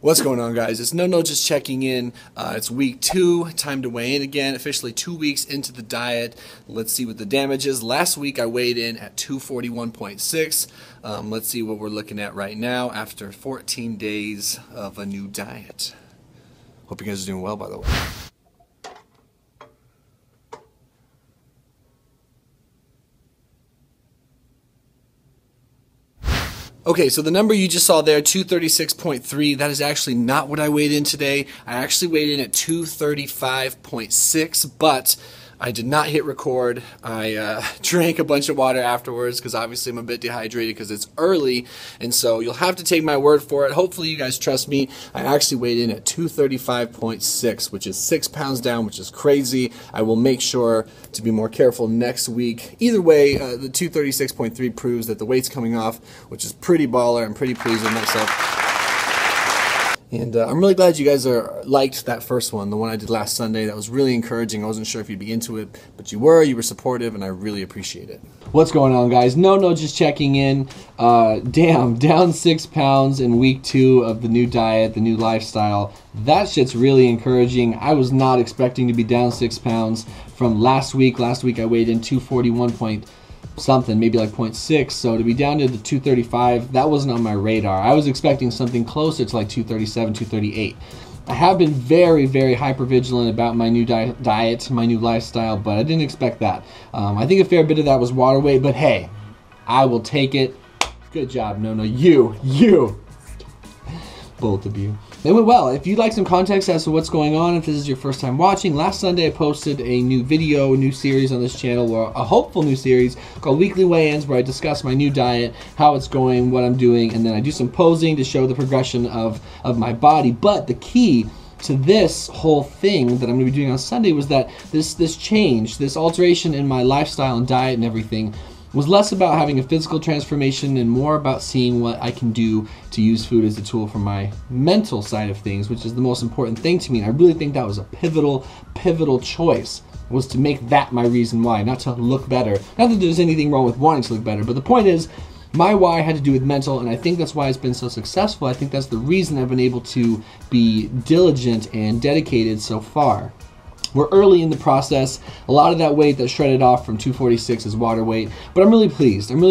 What's going on, guys? It's No just checking in. It's week 2, time to weigh in again, officially 2 weeks into the diet. Let's see what the damage is. Last week I weighed in at 241.6. Let's see what we're looking at right now after 14 days of a new diet. Hope you guys are doing well, by the way. Okay, so the number you just saw there, 236.3, that is actually not what I weighed in today. I actually weighed in at 235.6, but I did not hit record. I drank a bunch of water afterwards because obviously I'm a bit dehydrated because it's early, and so you'll have to take my word for it. Hopefully you guys trust me. I actually weighed in at 235.6, which is 6 pounds down, which is crazy. I will make sure to be more careful next week. Either way, the 236.3 proves that the weight's coming off, which is pretty baller. I'm pretty pleased with myself. And I'm really glad you guys liked that first one, the one I did last Sunday. That was really encouraging. I wasn't sure if you'd be into it, but you were supportive, and I really appreciate it. What's going on, guys? No, just checking in. Damn, down 6 pounds in week 2 of the new diet, the new lifestyle. That shit's really encouraging. I was not expecting to be down 6 pounds from last week. Last week I weighed in 241 point something, maybe like 0.6, so to be down to the 235, that wasn't on my radar. I was expecting something closer to like 237, 238. I have been very, very hyper vigilant about my new diet, my new lifestyle, but I didn't expect that. I think a fair bit of that was water weight, but hey, I will take it. Good job, No, you. Both of you. It went well. If you'd like some context as to what's going on, if this is your first time watching, last Sunday I posted a new video, a new series on this channel, or a hopeful new series called Weekly Weigh-Ins, where I discuss my new diet, how it's going, what I'm doing, and then I do some posing to show the progression of my body. But the key to this whole thing that I'm going to be doing on Sunday was that this change, this alteration in my lifestyle and diet and everything was less about having a physical transformation and more about seeing what I can do to use food as a tool for my mental side of things, which is the most important thing to me. And I really think that was a pivotal choice, was to make that my reason why, not to look better. Not that there's anything wrong with wanting to look better, but the point is, my why had to do with mental, and I think that's why it's been so successful. I think that's the reason I've been able to be diligent and dedicated so far. We're early in the process. A lot of that weight that's shredded off from 246 is water weight, but I'm really pleased. And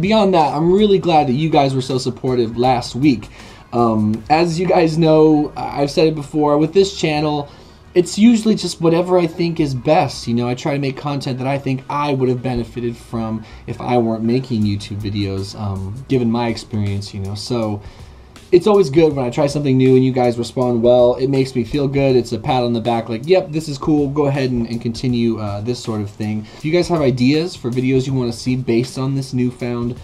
beyond that, I'm really glad that you guys were so supportive last week. As you guys know, I've said it before, with this channel, it's usually just whatever I think is best. You know, I try to make content that I think I would have benefited from if I weren't making YouTube videos, given my experience, you know. So it's always good when I try something new and you guys respond well. It makes me feel good. It's a pat on the back, like, yep, this is cool. Go ahead and continue this sort of thing. If you guys have ideas for videos you want to see based on this newfound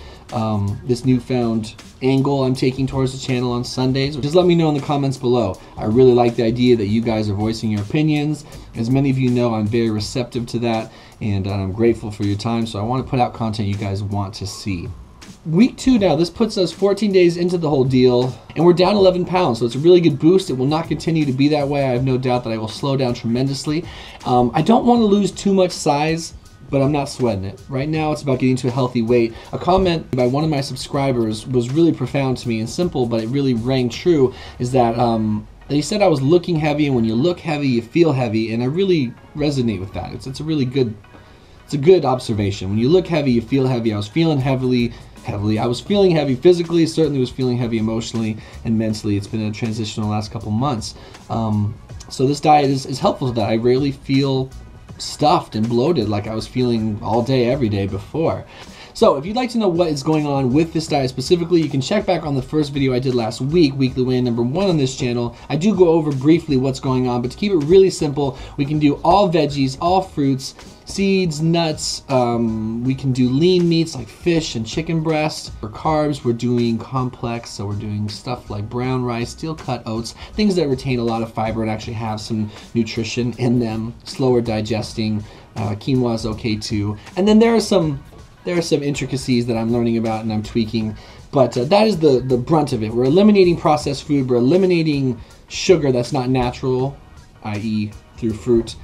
angle I'm taking towards the channel on Sundays, just let me know in the comments below. I really like the idea that you guys are voicing your opinions. As many of you know, I'm very receptive to that, and I'm grateful for your time, so I want to put out content you guys want to see. Week 2 now, this puts us 14 days into the whole deal, and we're down 11 pounds, so it's a really good boost. It will not continue to be that way. I have no doubt that I will slow down tremendously. I don't want to lose too much size, but I'm not sweating it. Right now, it's about getting to a healthy weight. A comment by one of my subscribers was really profound to me and simple, but it really rang true, is that he said I was looking heavy, and when you look heavy, you feel heavy, and I really resonate with that. It's a really good, it's a good observation. When you look heavy, you feel heavy. I was feeling heavy. I was feeling heavy physically, certainly was feeling heavy emotionally and mentally. It's been a transition the last couple months. So this diet is helpful to that. I rarely feel stuffed and bloated like I was feeling all day, every day before. So if you'd like to know what is going on with this diet specifically, you can check back on the first video I did last week, Weekly Weigh-In number 1 on this channel. I do go over briefly what's going on, but to keep it really simple, we can do all veggies, all fruits, seeds, nuts. We can do lean meats like fish and chicken breast. For carbs, we're doing complex, so we're doing stuff like brown rice, steel-cut oats, things that retain a lot of fiber and actually have some nutrition in them, slower digesting. Quinoa is okay too. And then there are some intricacies that I'm learning about and I'm tweaking, but that is the brunt of it. We're eliminating processed food. We're eliminating sugar that's not natural, i.e. through fruit.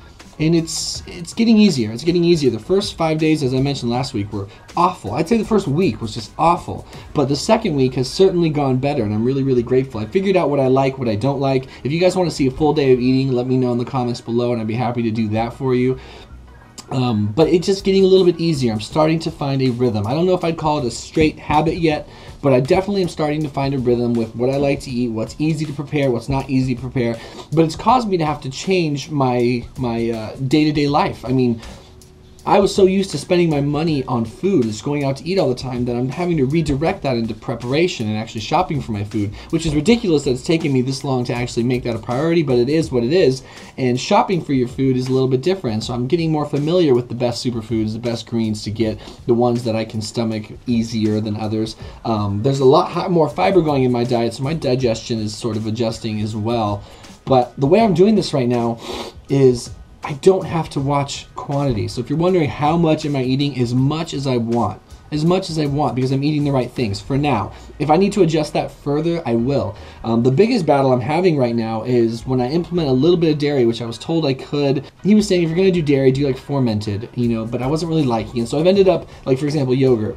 and it's getting easier. It's getting easier. The first 5 days, as I mentioned last week, were awful. I'd say the first week was just awful, but the second week has certainly gone better, and I'm really, really grateful. I figured out what I like, what I don't like. If you guys want to see a full day of eating, let me know in the comments below, and I'd be happy to do that for you. But it's just getting a little bit easier. I'm starting to find a rhythm. I don't know if I'd call it a straight habit yet, but I definitely am starting to find a rhythm with what I like to eat, what's easy to prepare, what's not easy to prepare. But it's caused me to have to change my day-to-day life. I mean, I was so used to spending my money on food, just going out to eat all the time, that I'm having to redirect that into preparation and actually shopping for my food, which is ridiculous that it's taken me this long to actually make that a priority, but it is what it is. And shopping for your food is a little bit different, so I'm getting more familiar with the best superfoods, the best greens to get, the ones that I can stomach easier than others. There's a lot more fiber going in my diet, so my digestion is sort of adjusting as well. But the way I'm doing this right now is I don't have to watch quantity. So if you're wondering how much am I eating, as much as I want. As much as I want, because I'm eating the right things for now. If I need to adjust that further, I will. The biggest battle I'm having right now is when I implement a little bit of dairy, which I was told I could. He was saying if you're gonna do dairy, do like fermented, you know, but I wasn't really liking it. So I've ended up, like for example, yogurt.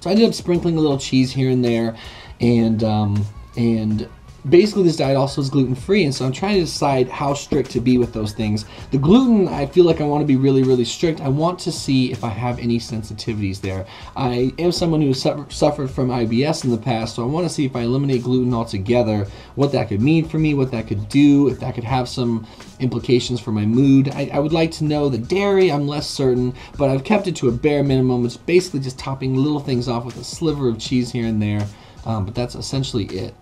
So I ended up sprinkling a little cheese here and there, and basically this diet also is gluten-free, and so I'm trying to decide how strict to be with those things. The gluten, I feel like I want to be really, really strict. I want to see if I have any sensitivities there. I am someone who has suffered from IBS in the past, so I want to see if I eliminate gluten altogether, what that could mean for me, what that could do, if that could have some implications for my mood. I would like to know the dairy, I'm less certain, but I've kept it to a bare minimum. It's basically just topping little things off with a sliver of cheese here and there, but that's essentially it.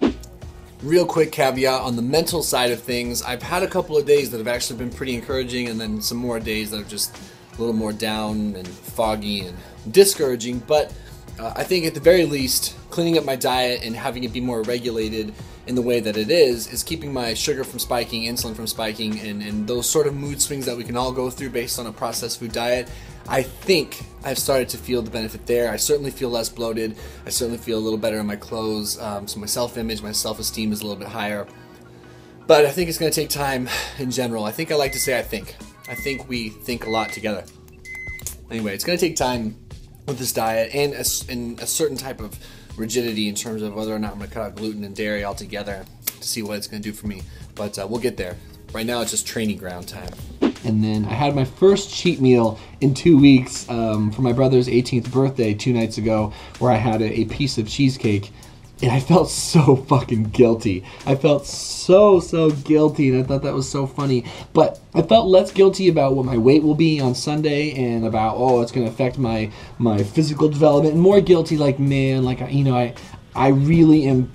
Real quick caveat on the mental side of things, I've had a couple of days that have actually been pretty encouraging, and then some more days that are just a little more down and foggy and discouraging, but I think at the very least, cleaning up my diet and having it be more regulated in the way that it is keeping my sugar from spiking, insulin from spiking, and those sort of mood swings that we can all go through based on a processed food diet. I think I've started to feel the benefit there. I certainly feel less bloated. I certainly feel a little better in my clothes. So my self-image, my self-esteem is a little bit higher. But I think it's going to take time in general. I think I like to say I think. I think we think a lot together. Anyway, it's going to take time with this diet and a certain type of rigidity in terms of whether or not I'm going to cut out gluten and dairy altogether to see what it's going to do for me. But we'll get there. Right now it's just training ground time. And then I had my first cheat meal in 2 weeks for my brother's 18th birthday 2 nights ago, where I had a piece of cheesecake, and I felt so fucking guilty. I felt so guilty, and I thought that was so funny. But I felt less guilty about what my weight will be on Sunday and about, oh, it's going to affect my physical development, and more guilty like, man, like, you know, I really am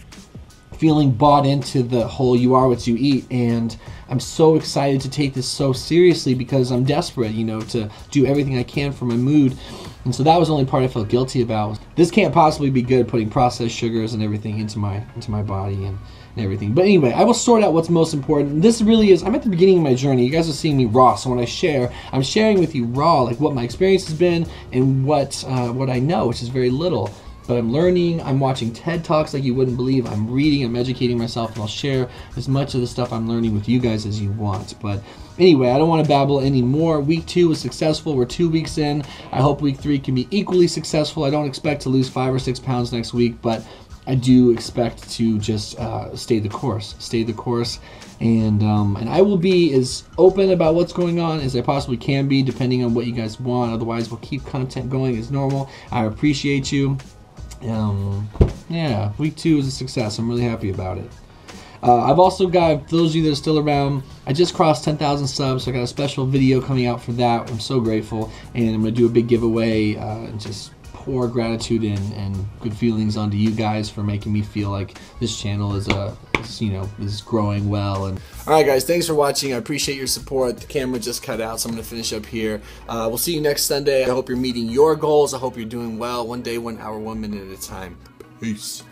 feeling bought into the whole you are what you eat, and I'm so excited to take this so seriously because I'm desperate, you know, to do everything I can for my mood. And so that was the only part I felt guilty about. This can't possibly be good, putting processed sugars and everything into my body and everything. But anyway, I will sort out what's most important. This really is, I'm at the beginning of my journey. You guys are seeing me raw, so when I share, I'm sharing with you raw, like what my experience has been and what I know, which is very little. But I'm learning, I'm watching TED Talks like you wouldn't believe, I'm reading, I'm educating myself, and I'll share as much of the stuff I'm learning with you guys as you want. But anyway, I don't want to babble anymore. Week 2 was successful, we're 2 weeks in. I hope week 3 can be equally successful. I don't expect to lose 5 or 6 pounds next week, but I do expect to just stay the course, and I will be as open about what's going on as I possibly can be, depending on what you guys want. Otherwise, we'll keep content going as normal. I appreciate you. Yeah, week 2 is a success. I'm really happy about it. I've also got, for those of you that are still around, I just crossed 10,000 subs, so I got a special video coming out for that. I'm so grateful, and I'm going to do a big giveaway, and just pour gratitude and good feelings onto you guys for making me feel like this channel is is growing well. And all right, guys, thanks for watching. I appreciate your support. The camera just cut out, so I'm going to finish up here. We'll see you next Sunday. I hope you're meeting your goals. I hope you're doing well, 1 day, 1 hour, 1 minute at a time. Peace.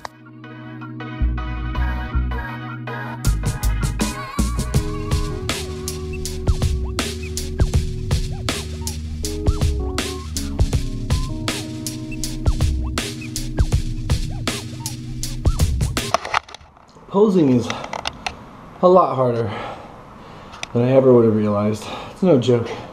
Posing is a lot harder than I ever would have realized. It's no joke.